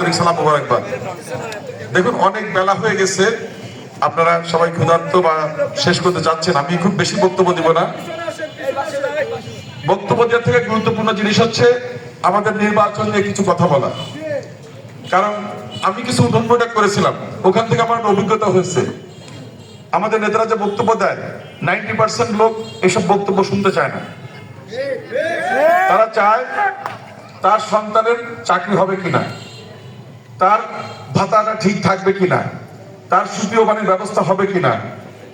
আন্তরিক সালাম মোবারকবাদ। দেখুন, অনেক বেলা হয়ে গেছে, আপনারা সবাই ক্ষুধার্ত বা শেষ করতে যাচ্ছেন। আমি খুব বেশি বক্তব্য দিব না। বক্তব্য দেওয়ার থেকে গুরুত্বপূর্ণ জিনিস হচ্ছে আমাদের নির্বাচন নিয়ে কিছু কথা বলা। কারণ আমি কিছু উঠোন বৈঠক করেছিলাম, ওখান থেকে আমার অভিজ্ঞতা হয়েছে আমাদের নেতারা যে বক্তব্য দেয় 90% লোক এসব বক্তব্য শুনতে চায় না। তারা চায় তার সন্তানের চাকরি হবে কিনা, তার ভাতাটা ঠিক থাকবে কিনা, তার সুপ্রিয় পানির ব্যবস্থা হবে কিনা,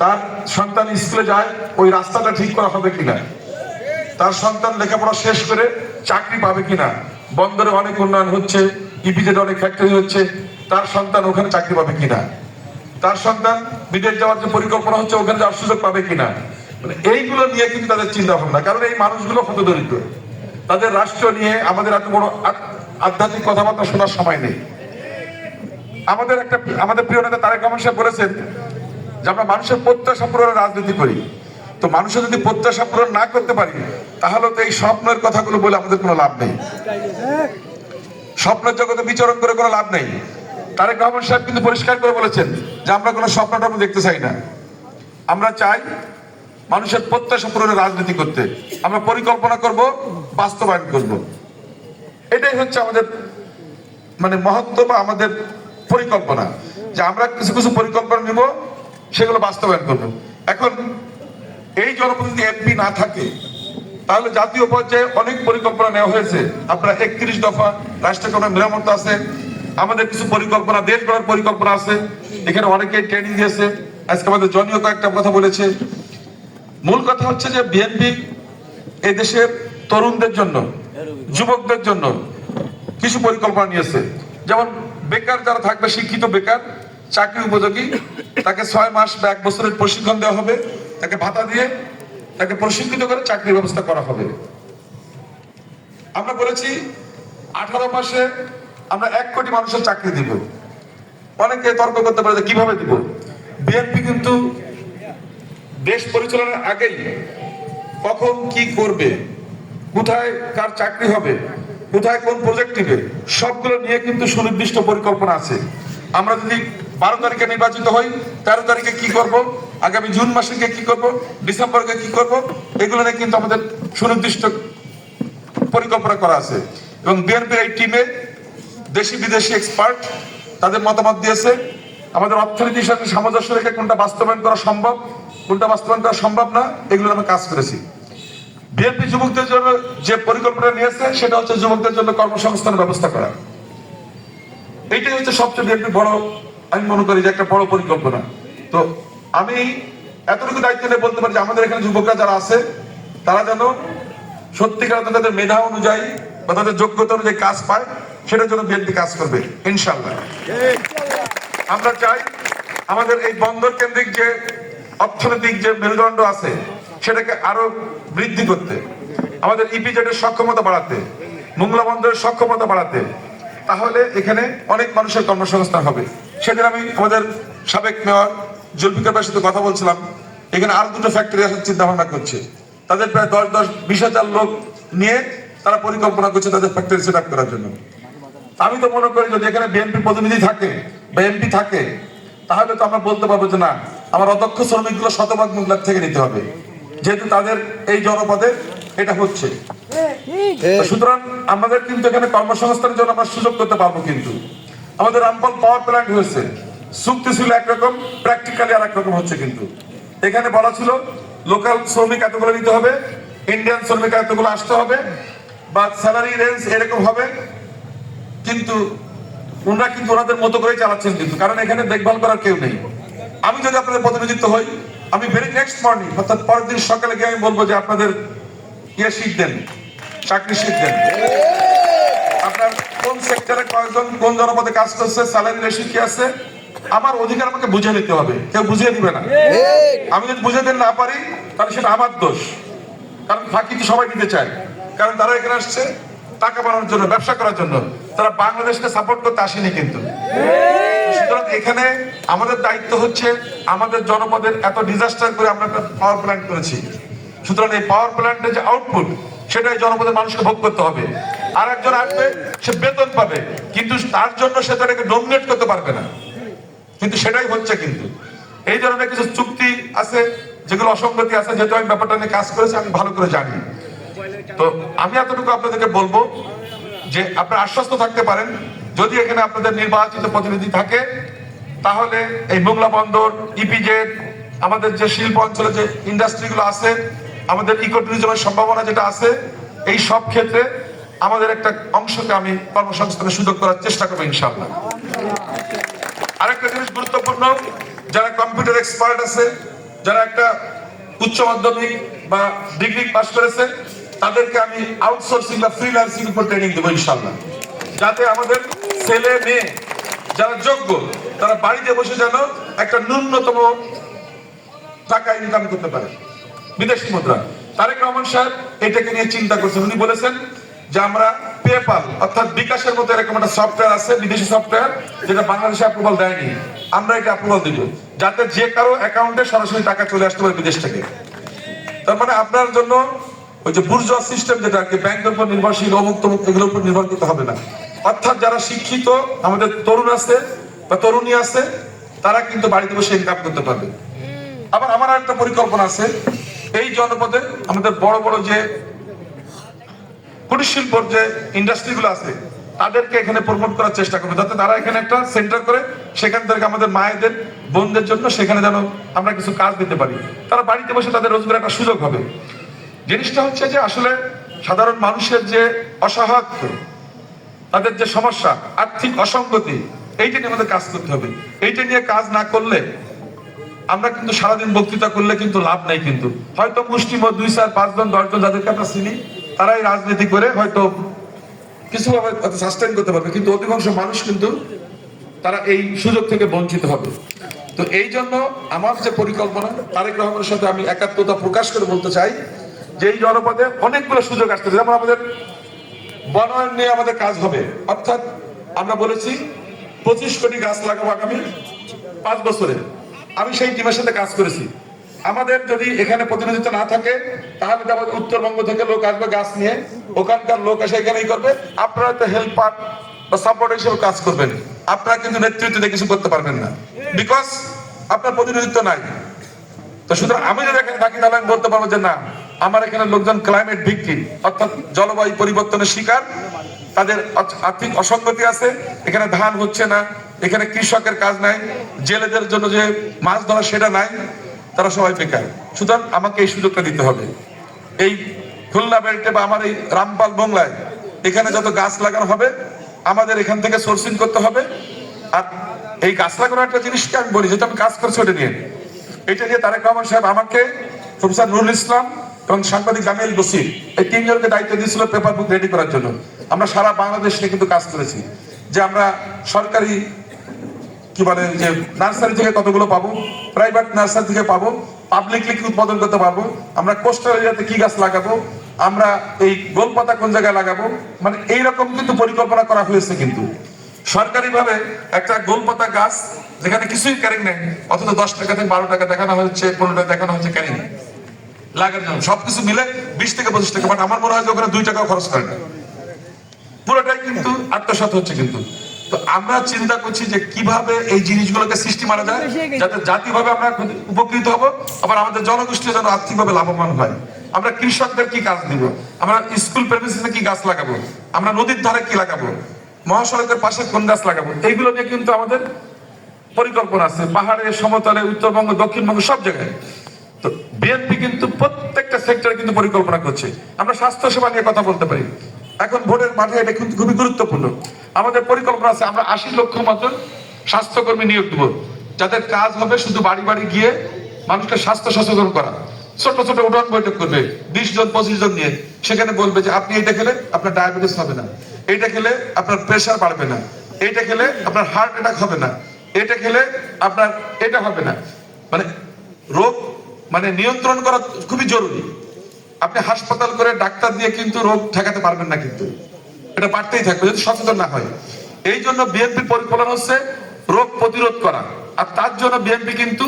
তার সন্তান স্কুলে যায় ওই রাস্তাটা ঠিক করা হবে কিনা, তার সন্তান লেখাপড়া শেষ করে চাকরি পাবে কিনা, বন্দরে অনেক উন্নয়ন হচ্ছে, ইপিজেড অনেক ফ্যাক্টরি হচ্ছে, তার সন্তান ওখানে চাকরি পাবে কিনা, তার সন্তান বিদেশ যাওয়ার যে পরিকল্পনা হচ্ছে ওখানে যাওয়ার সুযোগ পাবে কিনা। মানে এইগুলো নিয়ে কিন্তু তাদের চিন্তা ভাবনা। কারণ এই মানুষগুলো হতদরিদ্র, তাদের রাষ্ট্র নিয়ে আমাদের এত বড় আধ্যাত্মিক কথাবার্তা শোনার সময় নেই। আমাদের প্রিয় নেতা তারেক রহমান সাহেব বলেছেন যে আমরা মানুষের প্রত্যাশা পূরণের রাজনীতি করি। তো মানুষের যদি প্রত্যাশা পূরণ না করতে পারি তাহলে তো এই স্বপ্নের কথাগুলো বলে আমাদের কোনো লাভ নেই, স্বপ্নের জগতে বিচরণ করে কোনো লাভ নেই। তারেক রহমান সাহেব কিন্তু পরিষ্কার করে বলেছেন যে আমরা কোনো স্বপ্নটা দেখতে চাই না, আমরা চাই মানুষের প্রত্যাশা পূরণের রাজনীতি করতে। আমরা পরিকল্পনা করব, বাস্তবায়ন করব। এটাই হচ্ছে আমাদের মানে মহত্ব বা আমাদের পরিকল্পনা, যে আমরা কিছু কিছু পরিকল্পনা নিব, সেগুলো বাস্তবায়ন করব। এখন এই জনপ্রতিনিধি এমপি না থাকে তাহলে জাতীয় পর্যায়ে অনেক পরিকল্পনা নেওয়া হয়েছে। আপনারা 31 দফা রাষ্ট্রীয় মেরামত আছে, আমাদের কিছু পরিকল্পনা, দেশ গড়ার পরিকল্পনা আছে। এখানে অনেকেই ট্রেনিং দিয়েছে, আজকে আমাদের জনীয় কয়েকটা কথা বলেছে। মূল কথা হচ্ছে যে বিএনপি এই দেশের তরুণদের জন্য, যুবকদের জন্য কিছু পরিকল্পনা নিয়েছে। যেমন বেকার যারা থাকবে, শিক্ষিত বেকার, চাকরি উপযোগী, তাকে 6 মাস বা 1 বছরের প্রশিক্ষণ দেওয়া হবে, তাকে ভাতা দিয়ে তাকে প্রশিক্ষিত করে চাকরির ব্যবস্থা করা হবে। আমরা বলেছি 18 মাসে আমরা 1 কোটি মানুষের চাকরি দিব। অনেকে তর্ক করতে পারে যে কিভাবে দিব। বিএনপি কিন্তু দেশ পরিচালনার আগেই কখন কি করবে, কোথায় কার চাকরি হবে, কোথায় কোন প্রজেক্ট দিবে, সবগুলো নিয়ে কিন্তু সুনির্দিষ্ট পরিকল্পনা আছে। আমরা যদি 12 তারিখে নির্বাচিত হই, 13 তারিখে কি করব, আগামী জুন মাসে কি করব, ডিসেম্বরে কি করব, এগুলো নিয়ে কিন্তু আমাদের সুনির্দিষ্ট পরিকল্পনা করা আছে। এবং বিএনপির এই টিমে দেশি বিদেশি এক্সপার্ট তাদের মতামত দিয়েছে। আমাদের অর্থনীতির সাথে সামঞ্জস্য রেখে কোনটা বাস্তবায়ন করা সম্ভব, কোনটা বাস্তবায়ন করা সম্ভব না, এগুলো আমরা কাজ করেছি। বিএনপি যুবকদের জন্য যে পরিকল্পনা নিয়েছে সেটা হচ্ছে যুবকদের জন্য কর্মসংস্থানের ব্যবস্থা করা। এইটাই হচ্ছে সবচেয়ে বিএনপি বড়, আমি মনে করি যে একটা বড় পরিকল্পনা। তো আমি এতটুকু দায়িত্ব নিয়ে বলতে পারি যে আমাদের এখানে যুবকরা যারা আছে তারা যেন সত্যিকার তাদের মেধা অনুযায়ী বা তাদের যোগ্যতা অনুযায়ী কাজ পায়, সেটার জন্য বিএনপি কাজ করবে ইনশাআল্লাহ। আমরা চাই আমাদের এই বন্দর কেন্দ্রিক যে অর্থনৈতিক যে মেরুদণ্ড আছে সেটাকে আরো বৃদ্ধি করতে, আমাদের ইপিজেড এর সক্ষমতা বাড়াতে, মোংলা বন্দরের সক্ষমতা বাড়াতে, তাহলে এখানে অনেক মানুষের কর্মসংস্থান হবে। সেদিন আমি আমাদের সাবেক মেয়র জুলফিকার ভাইয়ের সাথে কথা বলছিলাম, এখানে আরো 2টো ফ্যাক্টরি আসার চিন্তা ভাবনা করছে। তাদের প্রায় 10-20 হাজার লোক নিয়ে তারা পরিকল্পনা করছে তাদের ফ্যাক্টরি সেট আপ করার জন্য। আমি তো মনে করি যদি এখানে বিএনপি প্রতিনিধি থাকে বা এমপি থাকে তাহলে তো আমরা বলতে পারবো যে না, আমার অদক্ষ শ্রমিকগুলো শতভাগ মোংলার থেকে নিতে হবে, যেহেতু তাদের এই জনপদে এটা হচ্ছে। সুতরাং আমাদের কিন্তু এখানে কর্মসংস্থানের জন্য আমরা সুযোগ করতে পারবো। কিন্তু আমাদের রামপাল পাওয়ার প্ল্যান্ট হয়েছে, চুক্তি ছিল একরকম, প্র্যাকটিক্যালি আর একরকম হচ্ছে। কিন্তু এখানে বলা ছিল লোকাল শ্রমিক এতগুলো নিতে হবে, ইন্ডিয়ান শ্রমিক এতগুলো আসতে হবে, বা স্যালারি রেঞ্জ এরকম হবে। কিন্তু ওনারা কিন্তু ওনাদের মতো করে চালাচ্ছেন, কিন্তু কারণ এখানে দেখভাল করার কেউ নেই। আমি যদি আপনাদের প্রতিনিধিত্ব হই, আমি ভেরি নেক্সট মর্নিং অর্থাৎ পরের দিন সকালে গিয়ে আমি বলবো যে আপনাদের শীট দেন, চাকরি শীট দেন, আপনার কোন সেক্টরে কয়েকজন কোন জনপদে কাজ করছে, স্যালারি রেশিও কি আছে, আমার অধিকার আমাকে বুঝিয়ে নিতে হবে, কেউ বুঝিয়ে দিবে না। আমি যদি বুঝিয়ে দিতে না পারি তাহলে সেটা আমার দোষ, কারণ ফাঁকি তো সবাই দিতে চায়, কারণ তারা এখানে আসছে টাকা বানানোর জন্য, ব্যবসা করার জন্য, তারা বাংলাদেশকে সাপোর্ট করতে আসেনি। কিন্তু সুতরাং এখানে আমাদের দায়িত্ব হচ্ছে আমাদের জনপদের এত ডিজাস্টার করে আমরা একটা পাওয়ার প্ল্যান্ট করেছি, সুতরাং এই পাওয়ার প্ল্যান্টের যে আউটপুট সেটাই জনপদের মানুষকে ভোগ করতে হবে। আর একজন আসবে, সে বেতন পাবে, কিন্তু তার জন্য সে তাদেরকে ডোমিনেট করতে পারবে না। কিন্তু সেটাই হচ্ছে। কিন্তু এই ধরনের কিছু চুক্তি আছে যেগুলো অসঙ্গতি আছে, যেহেতু আমি ব্যাপারটা নিয়ে কাজ করেছি, আমি ভালো করে জানি। তো আমি এতটুকু আপনাদেরকে বলবো যে আপনারা আশ্বস্ত থাকতে পারেন, যদি এখানে আপনাদের নির্বাচিত প্রতিনিধি থাকে, তাহলে এই মোংলা বন্দর, ইপিজেড, আমাদের যে শিল্প অঞ্চলে যে ইন্ডাস্ট্রিগুলো আছে, আমাদের ইকো ট্যুরিজমের সম্ভাবনা যেটা আছে, এই সব ক্ষেত্রে আমাদের একটা অংশকে আমি কর্মসংস্থানের সুযোগ করার চেষ্টা করবো ইনশাআল্লাহ। আরেকটা জিনিস গুরুত্বপূর্ণ, যারা কম্পিউটার এক্সপার্ট আছে, যারা একটা উচ্চ মাধ্যমিক বা ডিগ্রি পাস করেছে, তাদেরকে আমি আউটসোর্সিং বা ফ্রিল্যান্সিং উপর ট্রেনিং দেবো ইনশাআল্লাহ, যাতে আমাদের ছেলে মেয়ে যারা যোগ্য, তারা বাড়িতে বসে যেন একটা ন্যূনতম টাকা ইনকাম করতে পারে বিদেশি মুদ্রা। তারেক রহমান সাহেব এটাকে নিয়ে চিন্তা করছেন। উনি বলেছেন যে আমরা পেপাল অর্থাৎ বিকাশের মতো এরকম একটা সফটওয়্যার আছে, বিদেশি সফটওয়্যার, যেটা বাংলাদেশে অ্যাপ্রুভাল দেয়নি, আমরা এটা অ্যাপ্রুভাল দিব, যাতে যে কারো অ্যাকাউন্টে সরাসরি টাকা চলে আসতে পারে বিদেশ থেকে। তার মানে আপনার জন্য ওই যে বুর্জোয়া সিস্টেম, যেটা আর কি ব্যাংকের উপর নির্ভরশীল, অমুক তমুক, এগুলোর উপর নির্ভর করতে হবে না। অর্থাৎ যারা শিক্ষিত আমাদের তরুণ আছে বা তরুণী আছে, তারা কিন্তু বাড়িতে বসে ইনকাম করতে পারবে। আবার আমার একটা পরিকল্পনা আছে, এই জনপদে আমাদের বড় বড় যে কুটির শিল্পর যে ইন্ডাস্ট্রিগুলো আছে, তাদেরকে এখানে প্রমোট করার চেষ্টা করবো, যাতে তারা এখানে একটা সেন্টার করে, সেখান থেকে আমাদের মায়েদের, বোনদের জন্য সেখানে যেন আমরা কিছু কাজ দিতে পারি। তারা বাড়িতে বসে তাদের রোজগার একটা সুযোগ হবে। জিনিসটা হচ্ছে যে আসলে সাধারণ মানুষের যে অসহায়ত্ব, তাদের যে সমস্যা, আর্থিক অসঙ্গতি, এইটা নিয়ে আমাদের কাজ করতে হবে। এইটা নিয়ে কাজ না করলে আমরা কিন্তু সারাদিন বক্তৃতা করলে কিন্তু লাভ নাই। কিন্তু হয়তো মুষ্টিমেয় 2, 4, 5 জন 10 জন যাদেরকে আমরা চিনি, তারাই রাজনীতি করে হয়তো কিছুভাবে সাস্টেইন করতে পারবে, কিন্তু অধিকাংশ মানুষ কিন্তু তারা এই সুযোগ থেকে বঞ্চিত হবে। তো এই জন্য আমার যে পরিকল্পনা, তারেক রহমানের সাথে আমি একাত্মতা প্রকাশ করে বলতে চাই যে এই জনপদে অনেকগুলো সুযোগ আসতেছে। যেমন আমাদের বনায়ন নিয়ে আমাদের কাজ হবে, অর্থাৎ আমরা বলেছি 25 কোটি গাছ লাগাবো আগামী 5 বছরে। আমি সেই টিমের সাথে কাজ করেছি। আমাদের যদি এখানে প্রতিনিধিত্ব না থাকে, তাহলে আমাদের উত্তরবঙ্গ থেকে লোক আসবে গাছ নিয়ে, ওখানকার লোক এসে এখানেই করবে। আপনারা তো হেল্পার বা সাপোর্ট হিসেবে কাজ করবেন, আপনারা কিন্তু নেতৃত্ব দিয়ে কিছু করতে পারবেন না, বিকজ আপনার প্রতিনিধিত্ব নাই। তো সুতরাং আমি যদি এখানে থাকি, তাহলে আমি বলতে পারবো যে না, আমার এখানে লোকজন ক্লাইমেট ভিক্টিম, অর্থাৎ জলবায়ু পরিবর্তনের শিকার, তাদের আর্থিক অসঙ্গতি আছে, এখানে ধান হচ্ছে না, এখানে কৃষকের কাজ নাই, জেলেদের জন্য যে মাছ ধরা সেটা নাই, তারা সবাই বেকার। সুতরাং আমাকে এই সুযোগটা দিতে হবে। এই খুলনা বেল্টে বা আমার এই রামপাল মোংলায় এখানে যত গাছ লাগানো হবে, আমাদের এখান থেকে সোর্সিং করতে হবে। আর এই গাছ লাগানোর একটা জিনিসকে আমি বলি, যেটা আমি কাজ করছি ওটা নিয়ে, এটা নিয়ে তারেক রহমান সাহেব আমাকে, প্রফেসর নুরুল ইসলাম এবং সাংবাদিক জামিল বসির, এই 3 জনকে দায়িত্ব দিয়েছিল পেপার বুক রেডি করার জন্য। আমরা সারা বাংলাদেশ নিয়ে কিন্তু কাজ করেছি, যে আমরা সরকারি কি বলে যে নার্সারি থেকে কতগুলো পাবো, প্রাইভেট নার্সারি থেকে পাবো, পাবলিকলি কি উৎপাদন করতে পারবো, আমরা কোস্টাল এরিয়াতে কি গাছ লাগাবো, আমরা এই গোলপাতা কোন জায়গায় লাগাবো, মানে এইরকম কিন্তু পরিকল্পনা করা হয়েছে। কিন্তু সরকারিভাবে একটা গোলপাতা গাছ যেখানে কিছুই ক্যারিং নেই, অথচ 10 টাকা থেকে 12 টাকা দেখানো হচ্ছে, 15 টাকা দেখানো হচ্ছে ক্যারিং লাগার জন্য, সবকিছু মিলে 20 থেকে 25 টাকা। বাট আমার মনে হয় যে ওখানে 2 টাকাও খরচ করে না, পুরোটাই কিন্তু আত্মসাৎ হচ্ছে। কিন্তু তো আমরা চিন্তা করছি যে কিভাবে এই জিনিসগুলোকে সৃষ্টি মারা যায়, যাতে জাতিভাবে আমরা উপকৃত হব, আবার আমাদের জনগোষ্ঠী যেন আর্থিকভাবে লাভবান হয়। আমরা কৃষকদের কি কাজ দিব, আমরা স্কুল প্রেমিসিসে কি গাছ লাগাবো, আমরা নদীর ধারে কি লাগাবো, মহাসড়কের পাশে কোন গাছ লাগাবো, এইগুলো নিয়ে কিন্তু আমাদের পরিকল্পনা আছে, পাহাড়ে, সমতলে, উত্তরবঙ্গ, দক্ষিণবঙ্গ, সব জায়গায়। তো বিএনপি কিন্তু প্রত্যেকটা সেক্টরে কিন্তু পরিকল্পনা করছে। আমরা স্বাস্থ্য সেবা নিয়ে কথা বলতে পারি, এখন ভোটের মাঠে এটা কিন্তু খুবই গুরুত্বপূর্ণ। আমাদের পরিকল্পনা আছে, আমরা 80 লক্ষ মতন স্বাস্থ্যকর্মী নিয়োগ দেবো, যাদের কাজ হবে শুধু বাড়ি বাড়ি গিয়ে মানুষকে স্বাস্থ্য সচেতন করা। ছোট ছোট উঠান বৈঠক করবে 20 জন 25 জন নিয়ে, সেখানে বলবে যে আপনি এইটা খেলে আপনার ডায়াবেটিস হবে না, এইটা খেলে আপনার প্রেশার বাড়বে না, এইটা খেলে আপনার হার্ট অ্যাটাক হবে না, এটা খেলে আপনার এটা হবে না। মানে রোগ মানে নিয়ন্ত্রণ করা খুবই জরুরি। আপনি হাসপাতাল করে ডাক্তার দিয়ে কিন্তু রোগ ঠেকাতে পারবেন না, কিন্তু এটা বাড়তেই থাকবে যদি সচেতন না হয়। এই জন্য বিএনপির পরিকল্পনা হচ্ছে রোগ প্রতিরোধ করা, আর তার জন্য বিএনপি কিন্তু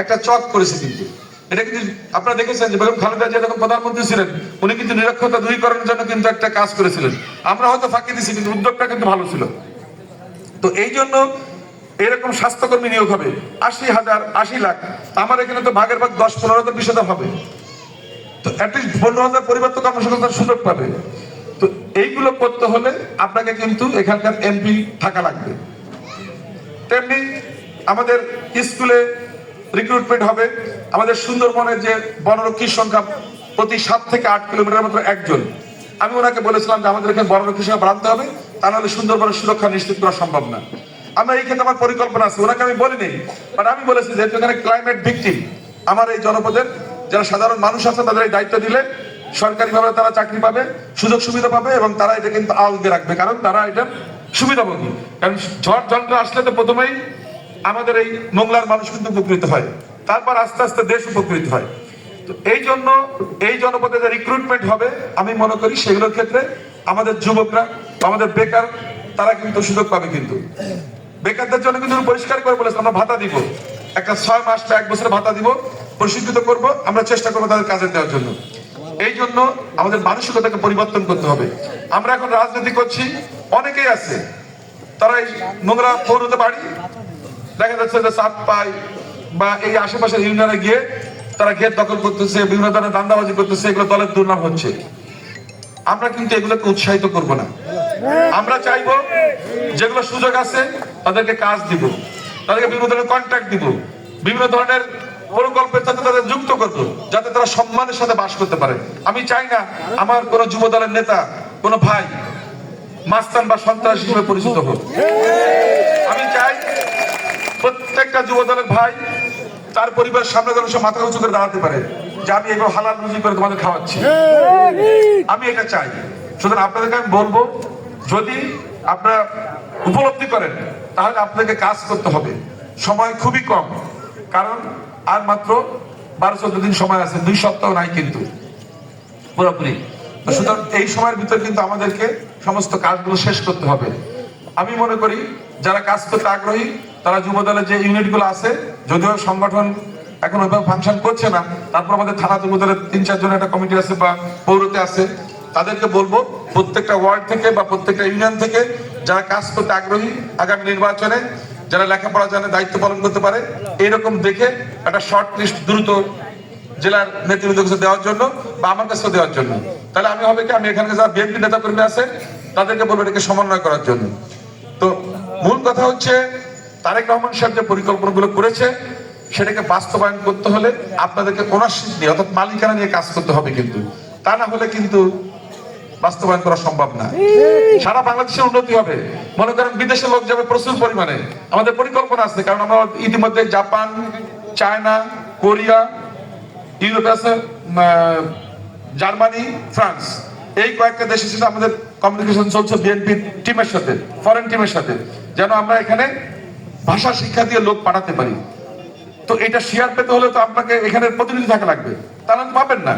একটা চক করেছে। কিন্তু এটা কিন্তু আপনারা দেখেছেন যে বেগম খালেদা জিয়া যখন প্রধানমন্ত্রী ছিলেন উনি কিন্তু নিরক্ষরতা দূরীকরণের জন্য কিন্তু একটা কাজ করেছিলেন। আমরা হয়তো ফাঁকি দিছি, কিন্তু উদ্যোগটা কিন্তু ভালো ছিল। তো এই জন্য এরকম স্বাস্থ্যকর্মী নিয়োগ হবে 80,000, 80 লাখ। আমার এখানে তো ভাগের ভাগ 10-15,000, 20,000 হবে। তো অ্যাটলিস্ট 15,000 পরিবার তো কর্মসংস্থানের সুযোগ পাবে। তো এইগুলো করতে হলে আপনাকে কিন্তু এখানকার এমপি থাকা লাগবে। তেমনি আমাদের স্কুলে রিক্রুটমেন্ট হবে। আমাদের সুন্দরবনের যে বনরক্ষীর সংখ্যা প্রতি 7 থেকে 8 কিলোমিটার মাত্র একজন। আমি ওনাকে বলেছিলাম যে আমাদের এখানে বনরক্ষীর সংখ্যা বাড়াতে হবে, তা নাহলে সুন্দরবনের সুরক্ষা নিশ্চিত করা সম্ভব না। আমরা এই ক্ষেত্রে আমার পরিকল্পনা আছে, ওনাকে আমি বলিনি, বাট আমি বলেছি যেহেতু এখানে ক্লাইমেট ভিকটিম আমার এই জনপদের যারা সাধারণ মানুষ আছে তাদের এই দায়িত্ব দিলে সরকারিভাবে তারা চাকরি পাবে, সুযোগ সুবিধা পাবে, এবং তারা এটা কিন্তু আলগে রাখবে, কারণ তারা এটা সুবিধাভোগী। কারণ ঝড় যন্ত্র আসলে তো প্রথমেই আমাদের এই মোংলার মানুষ কিন্তু উপকৃত হয়, তারপর আস্তে আস্তে দেশ উপকৃত হয়। তো এই জন্য এই জনপদে যে রিক্রুটমেন্ট হবে আমি মনে করি সেগুলোর ক্ষেত্রে আমাদের যুবকরা, আমাদের বেকার, তারা কিন্তু সুযোগ পাবে। কিন্তু বেকারদের জন্য কিন্তু পরিষ্কার করে বলেছে আমরা ভাতা দিব, একটা 6 মাস বা 1 বছরের ভাতা দিব, প্রশিক্ষিত করব, আমরা চেষ্টা করবো তাদের কাজে দেওয়ার জন্য। এই জন্য আমাদের মানসিকতাকে পরিবর্তন করতে হবে। আমরা এখন রাজনীতি করছি, অনেকেই আছে তারা এই নোংরা পৌরতে বাড়ি দেখা যাচ্ছে যে চাপ পায় বা এই আশেপাশের ইউনিয়নে গিয়ে তারা গেট দখল করতেছে, বিভিন্ন ধরনের দান্দাবাজি করতেছে, এগুলো দলের দুর্নাম হচ্ছে। আমরা কিন্তু এগুলোকে উৎসাহিত করব না। আমরা চাইবো যেগুলো সুযোগ আছে তাদেরকে কাজ দিব, তাদেরকে বিভিন্ন ধরনের কন্ট্রাক্ট দিব, বিভিন্ন ধরনের প্রকল্পের সাথে তাদের যুক্ত করবো, যাতে তারা সম্মানের সাথে বাস করতে পারে। আমি চাই না আমার কোন যুব দলের নেতা, কোন ভাই মাস্তান বা সন্ত্রাসী হিসেবে পরিচিত হোক। আমি চাই প্রত্যেকটা যুব দলের ভাই তার পরিবারের সামনে যেন সে মাথা উঁচু করে দাঁড়াতে পারে যে আমি এগুলো হালাল রুজি করে তোমাদের খাওয়াচ্ছি, আমি এটা চাই। সুতরাং আপনাদেরকে আমি বলবো, যদি আপনারা উপলব্ধি করেন তাহলে আপনাদেরকে কাজ করতে হবে। সময় খুবই কম, কারণ আর মাত্র 12-14 দিন সময় আছে, 2 সপ্তাহ নাই কিন্তু পুরোপুরি। সুতরাং এই সময়ের ভিতর কিন্তু আমাদেরকে সমস্ত কাজগুলো শেষ করতে হবে। আমি মনে করি যারা কাজ করতে আগ্রহী তারা যুব দলের যে ইউনিট গুলো আছে, যদিও সংগঠন এখন ওইভাবে ফাংশন করছে না, তারপর আমাদের থানা যুব দলের 3-4 জনের একটা কমিটি আছে বা পৌরতে আছে, তাদেরকে বলবো প্রত্যেকটা ওয়ার্ড থেকে বা প্রত্যেকটা ইউনিয়ন থেকে যারা কাজ করতে আগ্রহী আগামী নির্বাচনে যারা লেখাপড়া জানে, দায়িত্ব পালন করতে পারে, এইরকম দেখে একটা শর্ট লিস্ট দ্রুত জেলার নেতৃবৃন্দের কাছে দেওয়ার জন্য বা আমার কাছে দেওয়ার জন্য। তাহলে আমি হবে কি, আমি এখানে যারা বিএনপি নেতা কর্মী আছে তাদেরকে বলবো এটাকে সমন্বয় করার জন্য। তো মূল কথা হচ্ছে তারেক রহমান সাহেব যে পরিকল্পনাগুলো করেছে সেটাকে বাস্তবায়ন করতে হলে আপনাদেরকে ওনারশিপ নিয়ে অর্থাৎ মালিকানা নিয়ে কাজ করতে হবে, কিন্তু তা না হলে কিন্তু বাস্তবায়ন করা সম্ভব না। সারা বাংলাদেশের উন্নতি হবে, মনে করেন বিদেশে লোক যাবে প্রচুর পরিমাণে, আমাদের পরিকল্পনা আছে, কারণ আমরা ইতিমধ্যে জাপান, চায়না, কোরিয়া, ইউরোপে আছে, জার্মানি, ফ্রান্স, এই কয়েকটা দেশের সাথে আমাদের কমিউনিকেশন চলছে বিএনপি টিমের সাথে, ফরেন টিমের সাথে, যেন আমরা এখানে ভাষা শিক্ষা দিয়ে লোক পাঠাতে পারি। তো এটা শেয়ার পেতে হলে তো আপনাকে এখানে প্রতিনিধি থাকা লাগবে, তাহলে পাবেন না।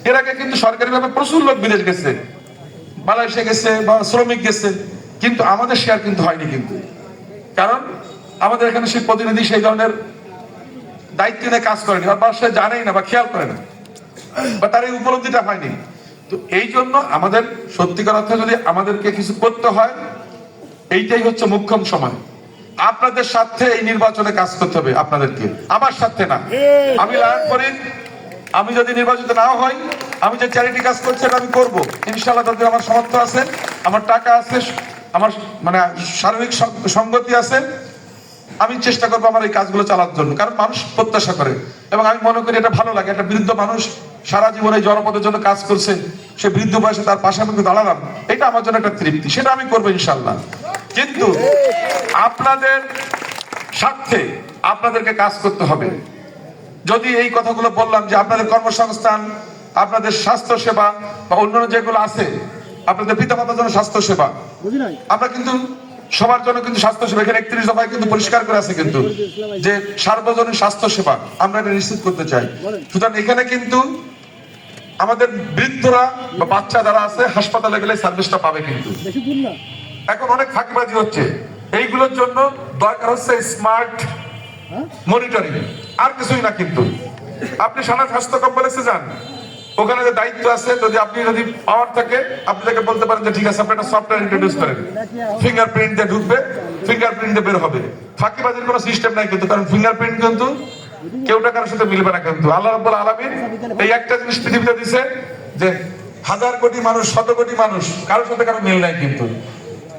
এর আগে কিন্তু সরকারিভাবে প্রচুর লোক বিদেশ গেছে, মালয়েশিয়া গেছে বা শ্রমিক গেছে, কিন্তু আমাদের শেয়ার কিন্তু হয়নি, কিন্তু কারণ আমাদের এখানে সেই প্রতিনিধি সেই ধরনের দায়িত্ব নিয়ে কাজ করেনি বা সে জানেই না বা খেয়াল করে না বা তার এই উপলব্ধিটা হয়নি। তো এই জন্য আমাদের সত্যিকার অর্থে যদি আমাদেরকে কিছু করতে হয়, এইটাই হচ্ছে মুখ্যম সময়। আপনাদের সাথে এই নির্বাচনে কাজ করতে হবে আপনাদেরকে, আমার সাথে না। আমি লায়ন করি, আমি যদি নির্বাচিত না হই, আমি যে চ্যারিটি কাজ করছি এটা আমি করবো ইনশাআল্লাহ। তাদের আমার সামর্থ্য আছে, আমার টাকা আছে, আমার মানে শারীরিক সঙ্গতি আছে, আমি চেষ্টা করবো আমার এই কাজগুলো চালার জন্য, কারণ মানুষ প্রত্যাশা করে এবং আমি মনে করি এটা ভালো লাগে। একটা বৃদ্ধ মানুষ সারা জীবন এই জনপদের জন্য কাজ করছে, সে বৃদ্ধ বয়সে তার পাশে আমি দাঁড়ালাম, এটা আমার জন্য একটা তৃপ্তি, সেটা আমি করবো ইনশাআল্লাহ। কিন্তু আপনাদের স্বার্থে আপনাদেরকে কাজ করতে হবে। যদি এই কথাগুলো বললাম যে আপনাদের কর্মসংস্থান, আপনাদের স্বাস্থ্য সেবা বা অন্যান্য যেগুলো আছে, আপনাদের পিতামাতার জন্য স্বাস্থ্য সেবা, আমরা কিন্তু সবার জন্য কিন্তু স্বাস্থ্য সেবা এখানে 31 দফায় কিন্তু পরিষ্কার করে আছে কিন্তু যে সার্বজনীন স্বাস্থ্য সেবা আমরা এটা নিশ্চিত করতে চাই। সুতরাং এখানে কিন্তু আমাদের বৃদ্ধরা বা বাচ্চা যারা আছে হাসপাতালে গেলে সার্ভিসটা পাবে। কিন্তু এখন অনেক ফাঁকিবাজি হচ্ছে, এইগুলোর জন্য দরকার হচ্ছে স্মার্ট মনিটরিং, আর কিছুই না। কিন্তু আপনি সানা স্বাস্থ্য কমপ্লেক্সে যান, ওখানে যে দায়িত্ব আছে, যদি পাওয়ার থাকে আপনি তাকে বলতে পারেন যে ঠিক আছে আপনি একটা সফটওয়্যার ইন্ট্রোডিউস করেন, ফিঙ্গারপ্রিন্ট দিয়ে ঢুকবে, ফিঙ্গারপ্রিন্ট দিয়ে বের হবে। ফাঁকিবাজির কোনো সিস্টেম নাই কিন্তু, কারণ ফিঙ্গারপ্রিন্ট কিন্তু কেউ টাকার সাথে মিলবে না। কিন্তু আল্লাহ রাব্বুল আলামিন এই একটা জিনিস পৃথিবীতে দিছে যে 1000 কোটি মানুষ, 100 কোটি মানুষ, কারোর সাথে কারো মিল নাই। কিন্তু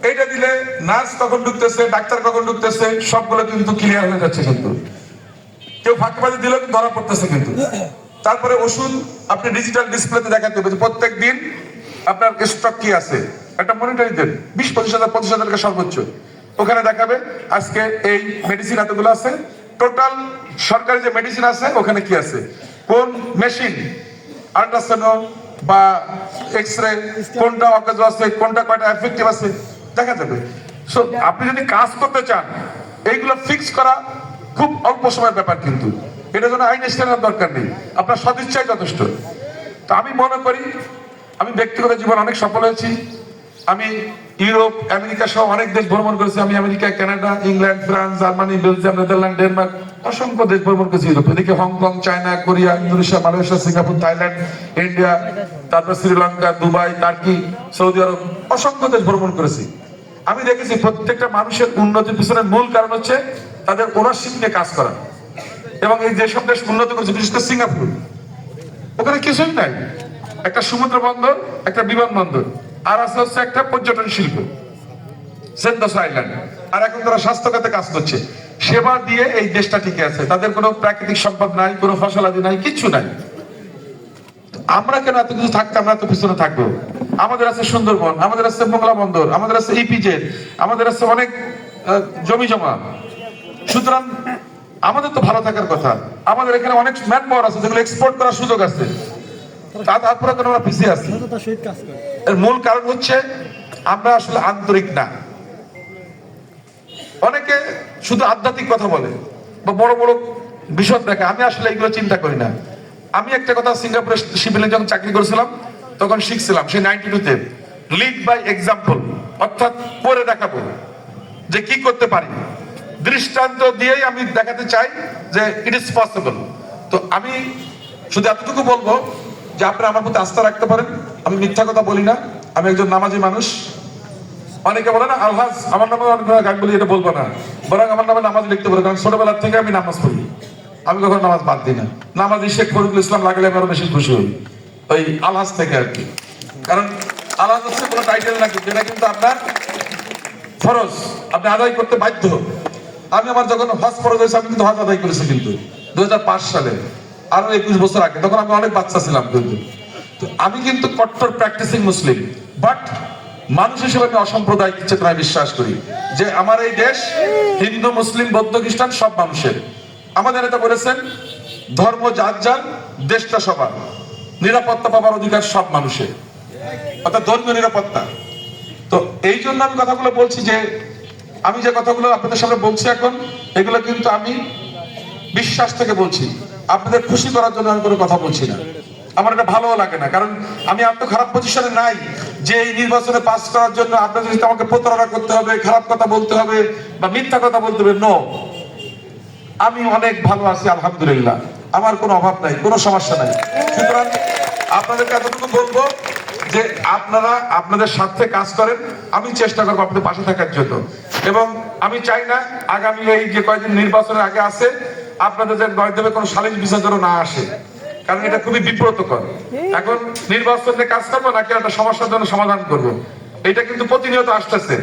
এইটা দিলে নার্স কখন ঢুকতেছে, ডাক্তার কখন ঢুকতেছে, সবগুলো কিন্তু ক্লিয়ার হয়ে যাচ্ছে। কিন্তু কেউ ফাঁকিবাজি দিলেও কিন্তু ধরা পড়তেছে। কিন্তু তারপরে ওষুধ আপনি ডিজিটাল ডিসপ্লেতে দেখাতে হবে যে প্রত্যেক দিন আপনার স্টক কি আছে, একটা মনিটরি দেন, 20-25 হাজার 25 হাজার টাকা সর্বোচ্চ, ওখানে দেখাবে আজকে এই মেডিসিন এতগুলো আছে, টোটাল সরকারি যে মেডিসিন আছে ওখানে কি আছে, কোন মেশিন, আল্ট্রাসাউন্ড বা এক্সরে কোনটা অকেজ আছে, কোনটা কয়টা এফেক্টিভ আছে দেখা যাবে। সো আপনি যদি কাজ করতে চান এইগুলো ফিক্স করা খুব অল্প সময়ের ব্যাপার। কিন্তু এটার জন্য আইন স্ট্যান্ডার্ড দরকার নেই, আপনার সদিচ্ছাই যথেষ্ট। তো আমি মনে করি আমি ব্যক্তিগত জীবন অনেক সফল হয়েছি। আমি ইউরোপ, আমেরিকা সহ অনেক দেশ ভ্রমণ করেছি। আমি America, Canada, England, France, Germany, Belgium, Netherland, Denmark, অসংখ্য দেশ ভ্রমণ করেছি ইউরোপ। এদিকে Hong Kong, China, Korea, Indonesia, Malaysia, Singapore, Thailand, India, তারপর শ্রীলঙ্কা, দুবাই, টার্কি, সৌদি আরব, অসংখ্য দেশ ভ্রমণ করেছি। আমি দেখেছি প্রত্যেকটা মানুষের উন্নতির পিছনে মূল কারণ হচ্ছে তাদের ওনারশিপ নিয়ে কাজ করা। এবং এই যেসব দেশ উন্নত করেছে, বিশেষ করে সিঙ্গাপুর, ওখানে কিছুই নাই, একটা সমুদ্র বন্দর, একটা বিমানবন্দর, আর আছে হচ্ছে একটা পর্যটন শিল্প, সেন্টোসা আইল্যান্ড। আর এখন তারা স্বাস্থ্য খাতে কাজ করছে, সেবা দিয়ে এই দেশটা টিকে আছে। তাদের কোনো প্রাকৃতিক সম্পদ নাই, কোনো ফসলাদি নাই, কিচ্ছু নাই। আমরা কেন এত কিছু থাকতে আমরা এত পিছনে থাকবো? আমাদের আছে সুন্দরবন, আমাদের আছে মোংলা বন্দর, আমাদের আছে ইপিজেড, আমাদের আছে অনেক জমি জমা। সুতরাং আমাদের তো ভালো থাকার কথা। আমাদের এখানে অনেক ম্যান পাওয়ার আছে যেগুলো এক্সপোর্ট করার সুযোগ আছে, তারপরে কেন আমরা পিছিয়ে আছি? এর মূল কারণ হচ্ছে আমরা আসলে আন্তরিক না। অনেকে শুধু আধ্যাত্মিক কথা বলে বা বড় বড় বিষয় দেখে, আমি আসলে এগুলো চিন্তা করি না। আমি একটা কথা সিঙ্গাপুরে শিপিংয়ে যখন চাকরি করেছিলাম তখন শিখছিলাম, সেই 92-তে, লিড বাই এক্সাম্পল, অর্থাৎ করে দেখাবো যে কি করতে পারি, দৃষ্টান্ত দিয়েই আমি দেখাতে চাই যে ইট ইজ পসিবল। তো আমি শুধু এতটুকু বলবো যে আপনারা আমার প্রতি আস্থা রাখতে পারেন। আমি মিথ্যা কথা বলি না, আমি একজন নামাজি মানুষ। অনেকে বলে না আলহাজ, আমার নামে অনেক গান বলি, এটা বলবো না, বরং আমার নামে নামাজ লিখতে পারো, কারণ ছোটবেলার থেকে আমি নামাজ পড়ি। আমি কখনো নামাজ বাদ দিই না। নামাজি শেখ ফরিদুল ইসলাম লাগলে আমি আরো বেশি খুশি হই ওই আলহাজ থেকে আর কি। কারণ আলহাজ হচ্ছে কোনো টাইটেল না, কিন্তু এটা কিন্তু আপনার ফরজ, আপনি আদায় করতে বাধ্য। আমি আমার যখন হজ ফরজ হয়েছে আমি কিন্তু হজ আদায় করেছি, কিন্তু 2005 সালে, আরো 21 বছর আগে, তখন আমি অনেক বাচ্চা ছিলাম। কিন্তু তো আমি কিন্তু কট্টর প্র্যাকটিসিং মুসলিম, বাট মানুষ হিসেবে আমি অসাম্প্রদায়িক চেতনায় বিশ্বাস করি যে আমার এই দেশ হিন্দু, মুসলিম, বৌদ্ধ, খ্রিস্টান সব মানুষের। আমাদের নেতা বলেছেন ধর্ম যার যার, দেশটা সবার, নিরাপত্তা পাবার অধিকার সব মানুষের, অর্থাৎ ধর্মীয় নিরাপত্তা। তো এই জন্য আমি কথাগুলো বলছি যে আমি যে কথাগুলো আপনাদের সামনে বলছি এখন, এগুলো কিন্তু আমি বিশ্বাস থেকে বলছি। আপনাদের খুশি করার জন্য আমি কোনো কথা বলছি না, আমার এটা ভালোও লাগে না। কারণ আমি এত খারাপ পজিশনে নাই যে এই নির্বাচনে পাস করার জন্য আপনাদের যদি আমাকে প্রতারণা করতে হবে, খারাপ কথা বলতে হবে বা মিথ্যা কথা বলতে হবে। নো, আমি অনেক ভালো আছি আলহামদুলিল্লাহ, আমার কোনো অভাব নাই, কোনো সমস্যা নাই। সুতরাং আপনাদেরকে এতটুকু বলবো যে আপনারা আপনাদের স্বার্থে কাজ করেন, আমি চেষ্টা করবো আপনাদের পাশে থাকার জন্য। এবং আমি চাই না আগামী এই যে কয়েকদিন নির্বাচনের আগে আছে আপনাদের যে মাধ্যমে কোনো সালিশ বিচার যেন না আসে, কারণ এটা খুবই বিব্রতকর। এখন নির্বাচনে কাজ করবো নাকি একটা সমস্যার জন্য সমাধান করবো, এটা কিন্তু প্রতিনিয়ত আসতেছে।